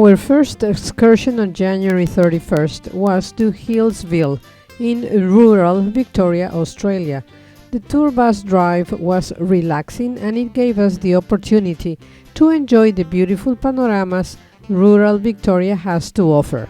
Our first excursion on January 31st was to Healesville in rural Victoria, Australia. The tour bus drive was relaxing and it gave us the opportunity to enjoy the beautiful panoramas rural Victoria has to offer.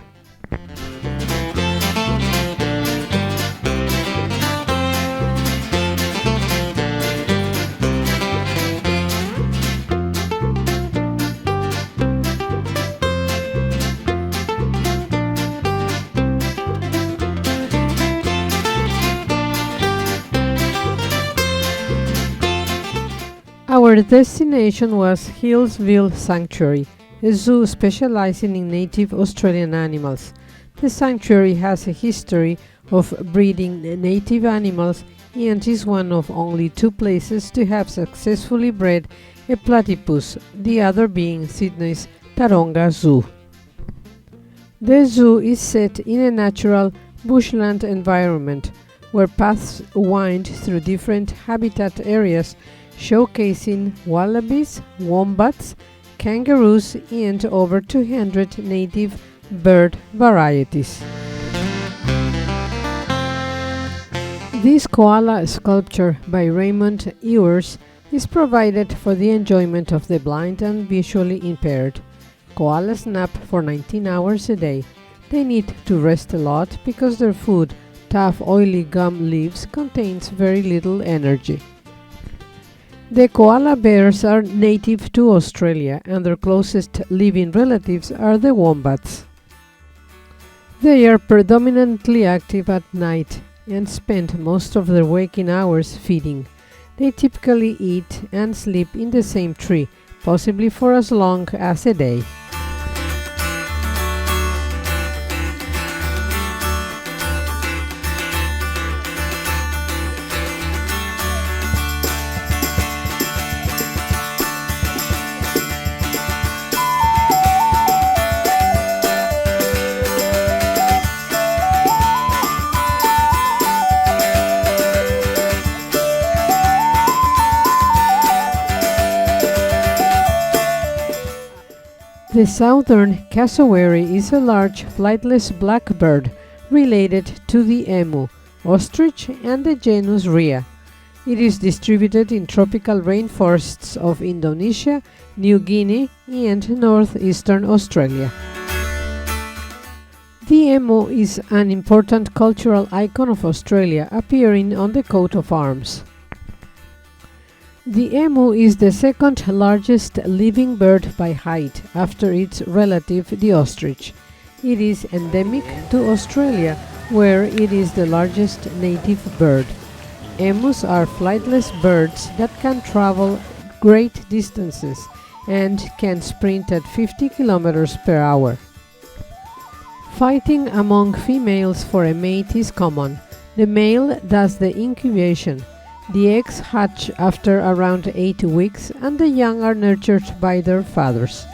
Our destination was Healesville Sanctuary, a zoo specializing in native Australian animals. The sanctuary has a history of breeding native animals and is one of only 2 places to have successfully bred a platypus, the other being Sydney's Taronga Zoo. The zoo is set in a natural bushland environment where paths wind through different habitat areas showcasing wallabies, wombats, kangaroos and over 200 native bird varieties. This koala sculpture by Raymond Ewers is provided for the enjoyment of the blind and visually impaired. Koalas nap for 19 hours a day. They need to rest a lot because their food, tough oily gum leaves, contains very little energy. The koala bears are native to Australia and their closest living relatives are the wombats. They are predominantly active at night and spend most of their waking hours feeding. They typically eat and sleep in the same tree, possibly for as long as a day. The southern cassowary is a large flightless blackbird related to the emu, ostrich and the genus Rhea. It is distributed in tropical rainforests of Indonesia, New Guinea and northeastern Australia. The emu is an important cultural icon of Australia, appearing on the coat of arms. The emu is the second largest living bird by height, after its relative the ostrich. It is endemic to Australia, where it is the largest native bird. Emus are flightless birds that can travel great distances and can sprint at 50 kilometers per hour. Fighting among females for a mate is common. The male does the incubation. The eggs hatch after around 8 weeks and the young are nurtured by their fathers.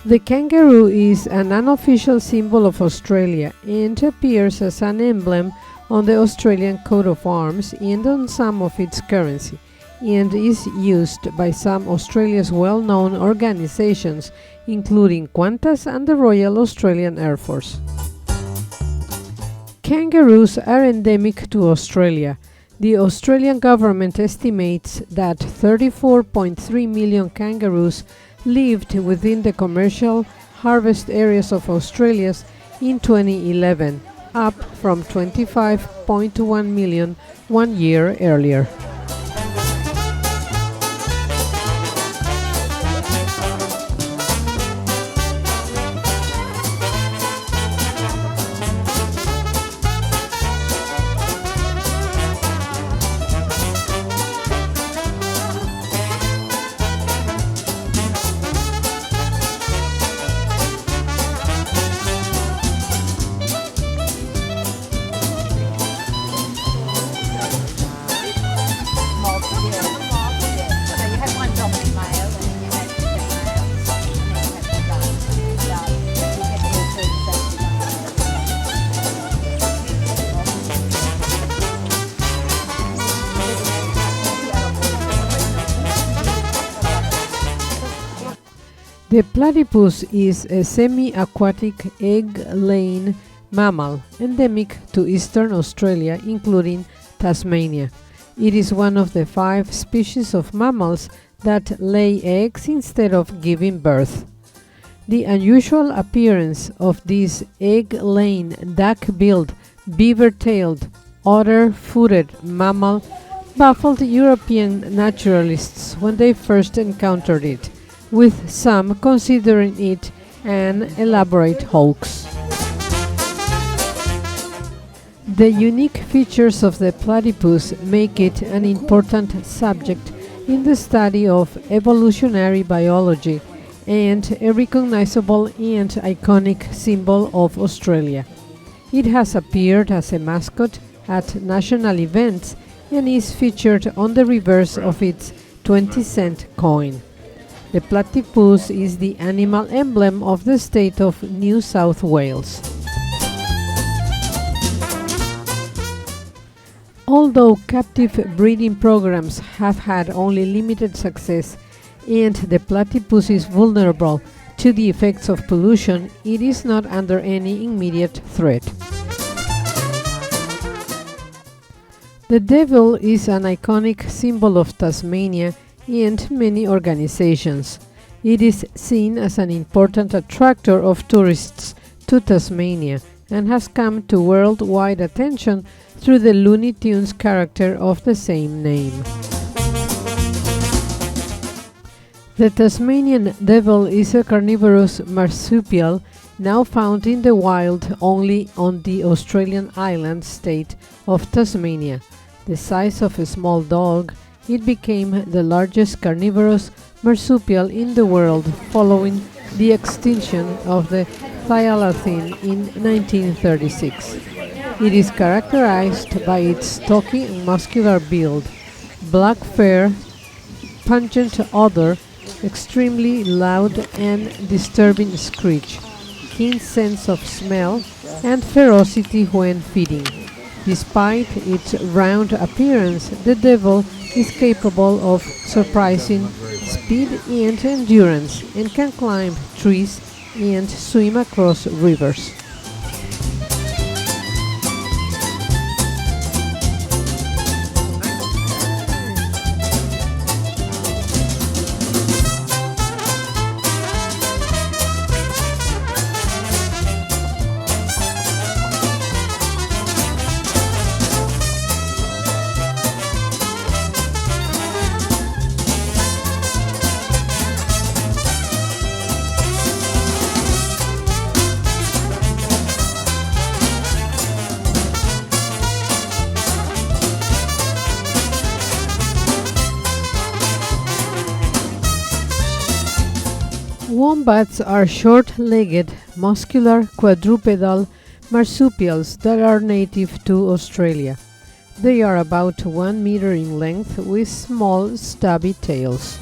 The kangaroo is an unofficial symbol of Australia and appears as an emblem on the Australian coat of arms and on some of its currency, and is used by some Australia's well-known organizations, including Qantas and the Royal Australian Air Force. Kangaroos are endemic to Australia. The Australian government estimates that 34.3 million kangaroos lived within the commercial harvest areas of Australia in 2011, up from 25.1 million 1 year earlier. The platypus is a semi-aquatic egg-laying mammal endemic to eastern Australia, including Tasmania. It is one of the 5 species of mammals that lay eggs instead of giving birth. The unusual appearance of this egg-laying, duck-billed, beaver-tailed, otter-footed mammal baffled European naturalists when they first encountered it, with some considering it an elaborate hoax. The unique features of the platypus make it an important subject in the study of evolutionary biology and a recognizable and iconic symbol of Australia. It has appeared as a mascot at national events and is featured on the reverse of its 20-cent coin. The platypus is the animal emblem of the state of New South Wales. Although captive breeding programs have had only limited success and the platypus is vulnerable to the effects of pollution, it is not under any immediate threat. The devil is an iconic symbol of Tasmania and many organizations. It is seen as an important attractor of tourists to Tasmania and has come to worldwide attention through the Looney Tunes character of the same name. The Tasmanian devil is a carnivorous marsupial now found in the wild only on the Australian island state of Tasmania. The size of a small dog, it became the largest carnivorous marsupial in the world following the extinction of the thylacine in 1936. It is characterized by its stocky and muscular build, black fur, pungent odor, extremely loud and disturbing screech, keen sense of smell, and ferocity when feeding. Despite its round appearance, the devil is capable of surprising speed and endurance and can climb trees and swim across rivers. Wombats are short-legged, muscular, quadrupedal marsupials that are native to Australia. They are about 1 meter in length with small, stubby tails.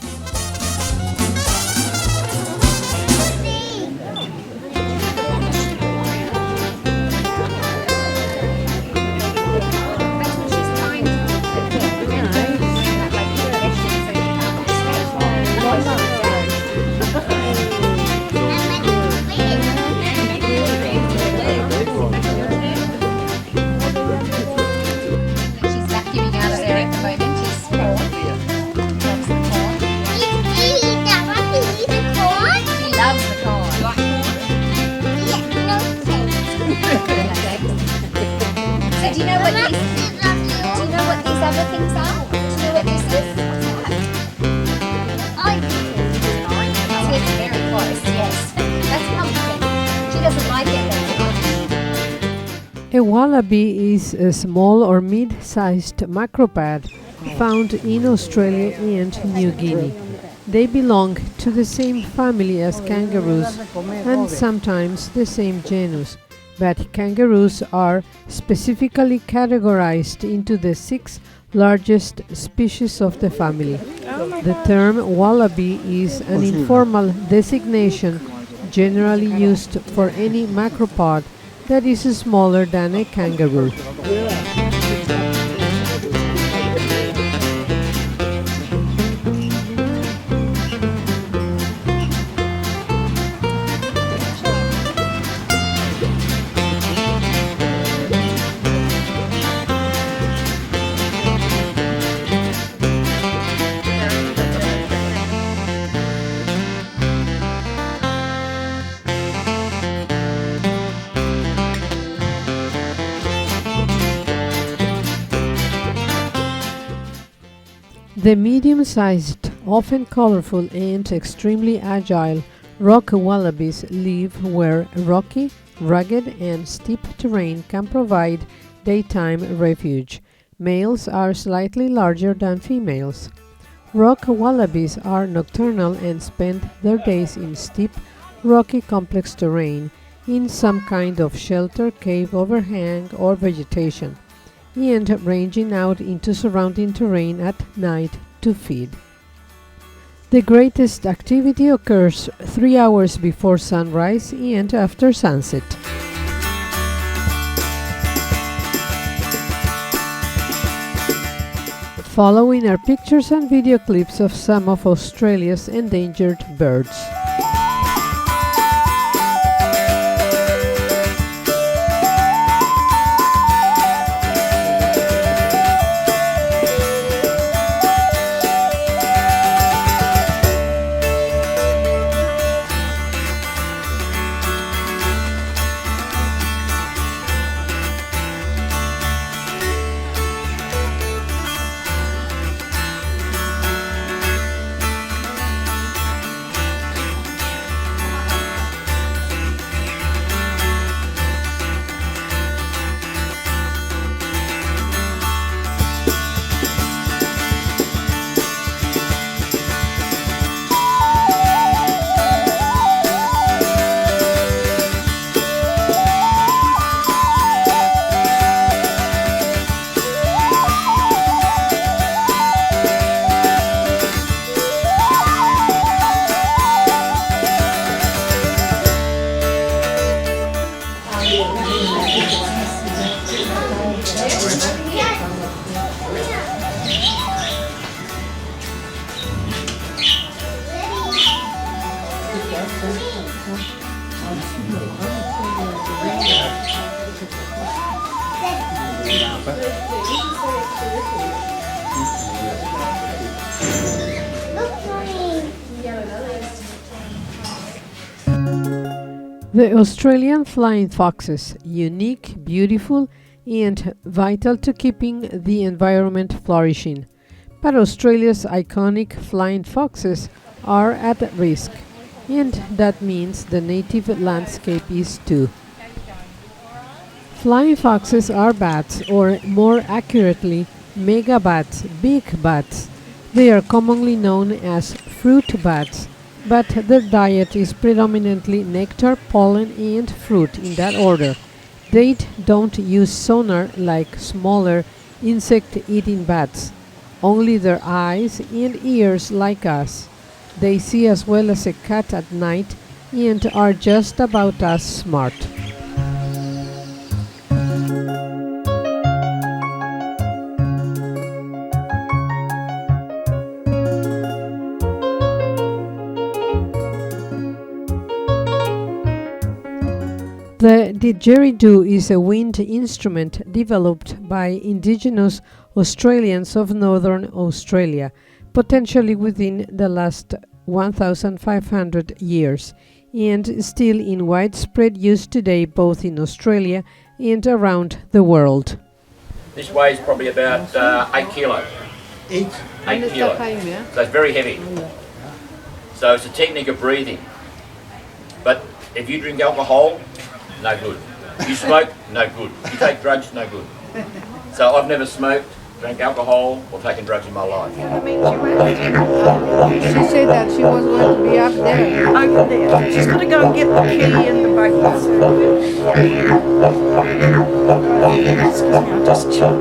Do you know what these other things are? Do you know what this is? I do. It's very close, yes. That's pumpkin. She doesn't like it very much. A wallaby is a small or mid-sized macropod found in Australia and New Guinea. They belong to the same family as kangaroos and sometimes the same genus, but kangaroos are specifically categorized into the 6 largest species of the family. The term wallaby is an informal designation generally used for any macropod that is smaller than a kangaroo. The medium-sized, often colorful and extremely agile rock wallabies live where rocky, rugged and steep terrain can provide daytime refuge. Males are slightly larger than females. Rock wallabies are nocturnal and spend their days in steep, rocky complex terrain in some kind of shelter, cave, overhang or vegetation, and ranging out into surrounding terrain at night to feed. The greatest activity occurs 3 hours before sunrise and after sunset. Following are pictures and video clips of some of Australia's endangered birds. The Australian flying foxes, unique, beautiful and vital to keeping the environment flourishing. But Australia's iconic flying foxes are at risk, and that means the native landscape is too. Flying foxes are bats, or more accurately, megabats, big bats. They are commonly known as fruit bats, but their diet is predominantly nectar, pollen and fruit in that order. They don't use sonar like smaller insect-eating bats, only their eyes and ears like us. They see as well as a cat at night and are just about as smart. The didgeridoo is a wind instrument developed by indigenous Australians of northern Australia, potentially within the last 1,500 years, and still in widespread use today both in Australia and around the world. This weighs probably about 8 kilos. 8 kilos. So it's very heavy. So it's a technique of breathing. But if you drink alcohol, no good. You smoke, no good. You take drugs, no good. So I've never smoked, drank alcohol, or taken drugs in my life. I mean, she said that she was going to be up there. Over there. She's going to go and get the key in the bucket. Excuse me, I'll just check.